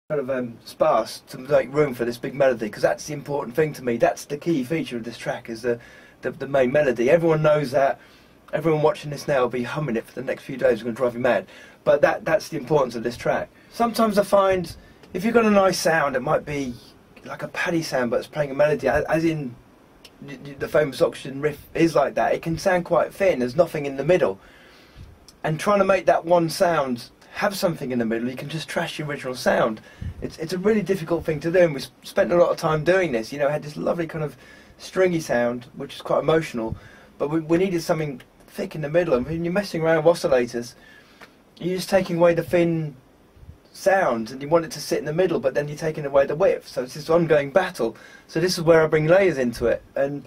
kind of sparse to make room for this big melody, because that's the important thing to me. That's the key feature of this track, is the main melody. Everyone knows that. Everyone watching this now will be humming it for the next few days. It's going to drive you mad. But that's the importance of this track. Sometimes I find if you've got a nice sound, it might be like a paddy sound, but it's playing a melody, as in the famous Oxygen riff is like that. It can sound quite thin. There's nothing in the middle. And trying to make that one sound have something in the middle, you can just trash the original sound. It's a really difficult thing to do, and we spent a lot of time doing this. You know, had this lovely kind of stringy sound, which is quite emotional, but we needed something thick in the middle. And when you're messing around with oscillators, you're just taking away the thin sound, and you want it to sit in the middle, but then you're taking away the width. So it's this ongoing battle. So this is where I bring layers into it, and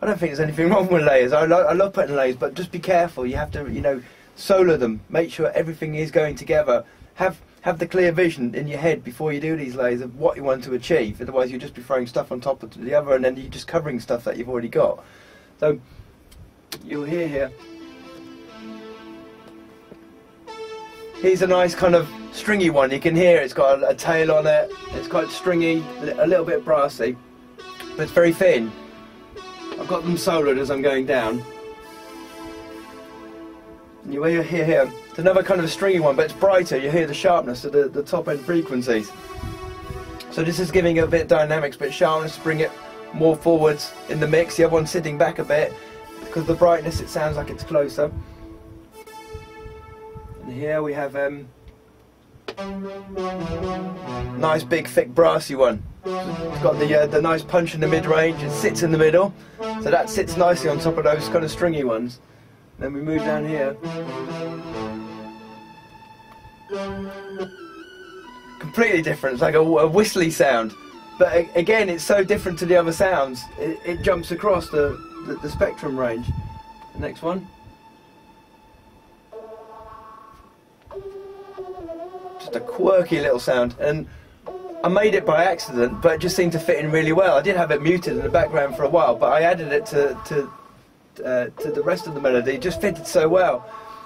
I don't think there's anything wrong with layers. I love putting layers, but just be careful. You have to, you know, solo them. Make sure everything is going together. Have the clear vision in your head before you do these layers of what you want to achieve. Otherwise, you'll just be throwing stuff on top of the other, and then you're just covering stuff that you've already got. So you'll hear here. Here's a nice kind of stringy one. You can hear it's got a tail on it. It's quite stringy, a little bit brassy, but it's very thin. I've got them soloed as I'm going down. And you hear here, it's another kind of a stringy one, but it's brighter. You hear the sharpness of the top end frequencies. So this is giving it a bit of dynamics, but sharpness to bring it more forwards in the mix. The other one's sitting back a bit, because of the brightness it sounds like it's closer. And here we have nice big thick brassy one. It's got the nice punch in the mid-range. It sits in the middle, so that sits nicely on top of those kind of stringy ones. Then we move down here. Completely different. It's like a whistly sound, but again, it's so different to the other sounds. It jumps across the spectrum range. The next one. Just a quirky little sound, and I made it by accident, but it just seemed to fit in really well. I did have it muted in the background for a while, but I added it to the rest of the melody. It just fitted so well,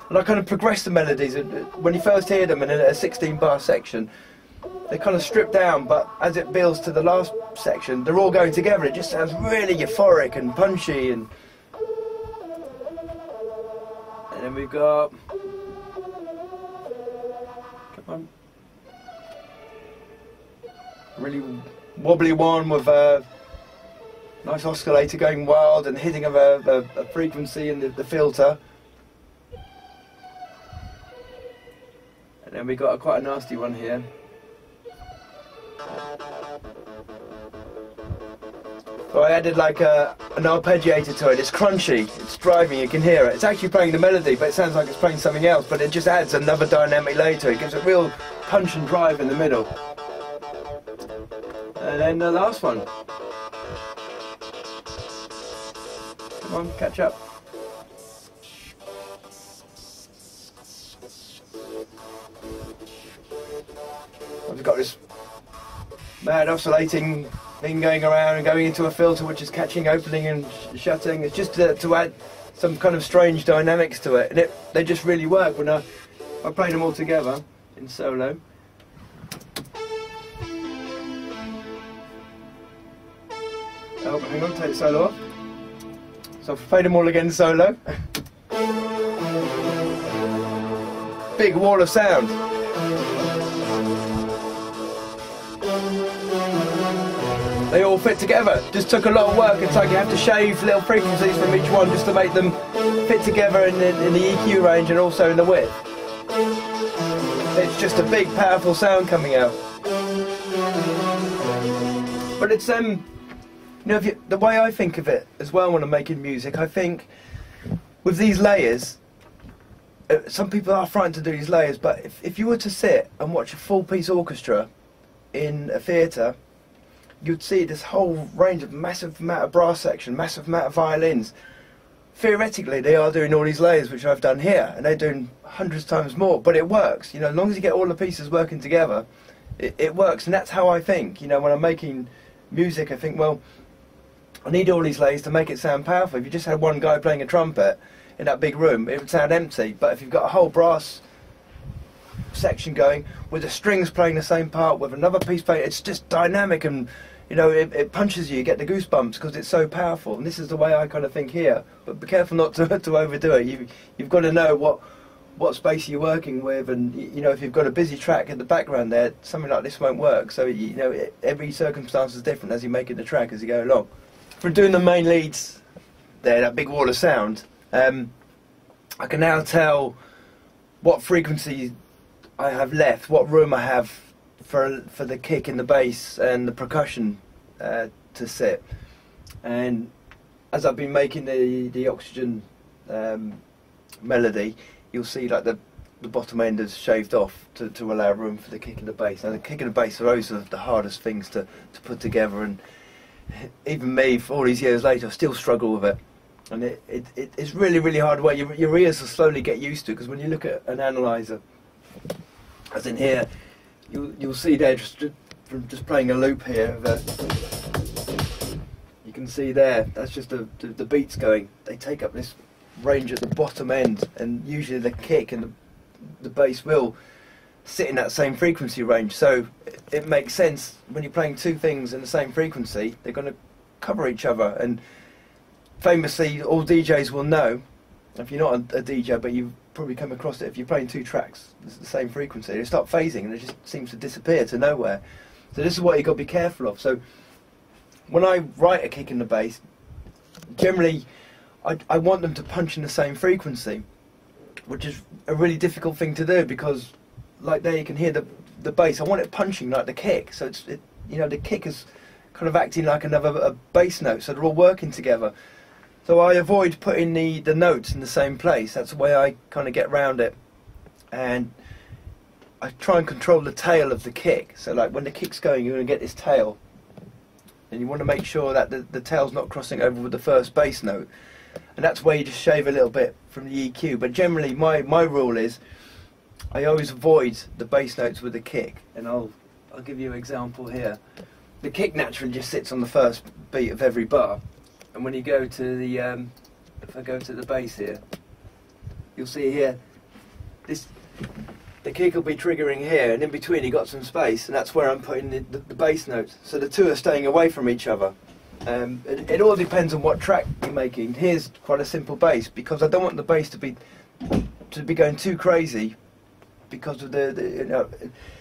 and I kind of progressed the melodies. When you first hear them in a 16-bar section, they kind of strip down, but as it builds to the last section, they're all going together. It just sounds really euphoric and punchy. And then we've got, come on, really wobbly one with a nice oscillator going wild and hitting of a frequency in the filter. And then we got quite a nasty one here. So I added like an arpeggiator to it. It's crunchy, it's driving, you can hear it. It's actually playing the melody, but it sounds like it's playing something else, but it just adds another dynamic layer to it. It gives a real punch and drive in the middle. And then the last one. Come on, catch up. I've got this mad oscillating thing going around and going into a filter which is catching, opening and shutting. It's just to add some kind of strange dynamics to it, and they just really work when I played them all together in solo. Oh, hang on, take the solo off. So I've played them all again solo. Big wall of sound. They all fit together. Just took a lot of work. It's like you have to shave little frequencies from each one just to make them fit together in the EQ range and also in the width. It's just a big, powerful sound coming out. But it's you know, the way I think of it as well when I'm making music, I think with these layers, some people are frightened to do these layers, but if you were to sit and watch a full-piece orchestra in a theatre, you'd see this whole range of massive amount of brass section, massive amount of violins. Theoretically, they are doing all these layers, which I've done here, and they're doing hundreds of times more, but it works. You know, as long as you get all the pieces working together, it works, and that's how I think. You know, when I'm making music, I think, well, I need all these layers to make it sound powerful. If you just had one guy playing a trumpet in that big room, it would sound empty, but if you've got a whole brass section going with the strings playing the same part with another piece playing. It's just dynamic, and you know, it punches you. You get the goosebumps because it's so powerful. And this is the way I kind of think here. But be careful not to overdo it. You've got to know what space you're working with, and you know, if you've got a busy track in the background there, something like this won't work. So you know, every circumstance is different as you're making the track as you go along. For doing the main leads there, that big wall of sound, I can now tell what frequency I have left, what room I have for the kick and the bass and the percussion to sit. And as I've been making the oxygen melody, you'll see like the bottom end is shaved off to allow room for the kick and the bass. Now the kick and the bass are always the hardest things to put together, and even me, for all these years later, I still struggle with it. And it's really, really hard work. Your ears will slowly get used to it, because when you look at an analyzer, as in here, you'll see there, from just playing a loop here, you can see there, that's just the beats going. They take up this range at the bottom end, and usually the kick and the bass will sit in that same frequency range. So it makes sense when you're playing two things in the same frequency, they're going to cover each other. And famously, all DJs will know, if you're not a DJ, but you've probably come across it, if you're playing two tracks, it's the same frequency, they start phasing and it just seems to disappear to nowhere. So this is what you've got to be careful of. So when I write a kick in the bass, generally I want them to punch in the same frequency, which is a really difficult thing to do, because like there you can hear the bass, I want it punching like the kick, so you know, the kick is kind of acting like a bass note, so they're all working together. So I avoid putting the notes in the same place. That's the way I kind of get around it. And I try and control the tail of the kick. So like when the kick's going, you're going to get this tail. And you want to make sure that the tail's not crossing over with the first bass note. And that's where you just shave a little bit from the EQ. But generally my rule is I always avoid the bass notes with the kick. And I'll give you an example here. The kick naturally just sits on the first beat of every bar. And when you go to the, if I go to the bass here, you'll see here, the kick will be triggering here, and in between you got some space, and that's where I'm putting the bass notes. So the two are staying away from each other. It all depends on what track you're making. Here's quite a simple bass, because I don't want the bass to be going too crazy, because of you know,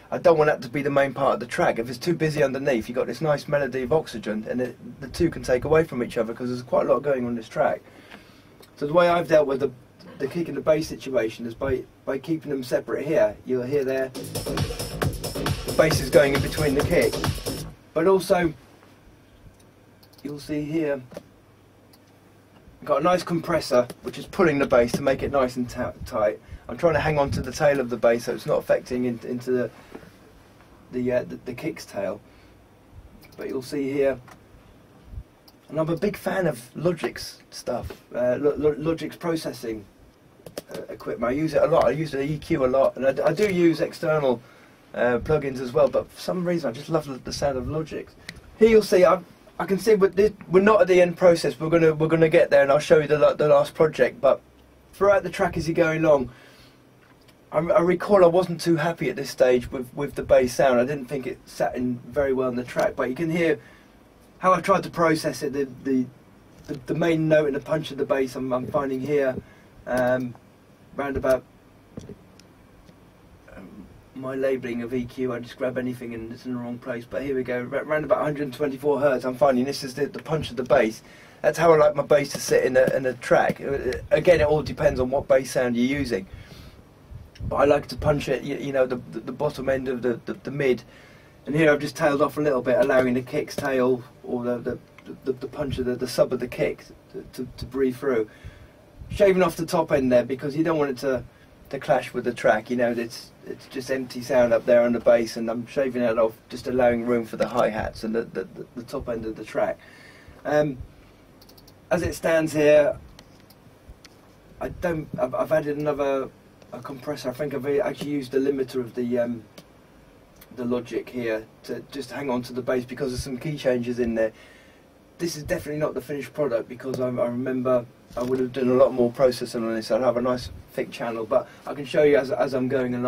I don't want that to be the main part of the track. If it's too busy underneath, you've got this nice melody of oxygen, and the two can take away from each other, because there's quite a lot going on this track. So the way I've dealt with the kick and the bass situation is by keeping them separate here. You'll hear there, the bass is going in between the kick. But also, you'll see here, I've got a nice compressor, which is pulling the bass to make it nice and tight. I'm trying to hang on to the tail of the bass so it's not affecting into the kick's tail. But you'll see here, and I'm a big fan of Logic's stuff, Logic's processing equipment. I use it a lot. I use the EQ a lot, and I do use external plugins as well. But for some reason, I just love the sound of Logic. Here you'll see I can see we're not at the end process. We're gonna get there, and I'll show you the last project. But throughout the track as you go along, I recall I wasn't too happy at this stage with the bass sound. I didn't think it sat in very well in the track, but you can hear how I tried to process it. The main note and the punch of the bass I'm finding here, round about my labelling of EQ, I just grab anything and it's in the wrong place. But here we go, round about 124 Hz. I'm finding this is the punch of the bass. That's how I like my bass to sit in a track. Again, it all depends on what bass sound you're using. But I like to punch it, you know, the bottom end of the mid. And here I've just tailed off a little bit, allowing the kick's tail or the punch of the sub of the kick to breathe through. Shaving off the top end there, because you don't want it to clash with the track. You know, it's just empty sound up there on the bass, and I'm shaving it off, just allowing room for the hi-hats and the top end of the track. As it stands here, I've added another compressor. I think I've actually used the limiter of the Logic here to just hang on to the bass, because there's some key changes in there. This is definitely not the finished product, because I remember I would have done a lot more processing on this. I'd have a nice thick channel, but I can show you as I'm going along.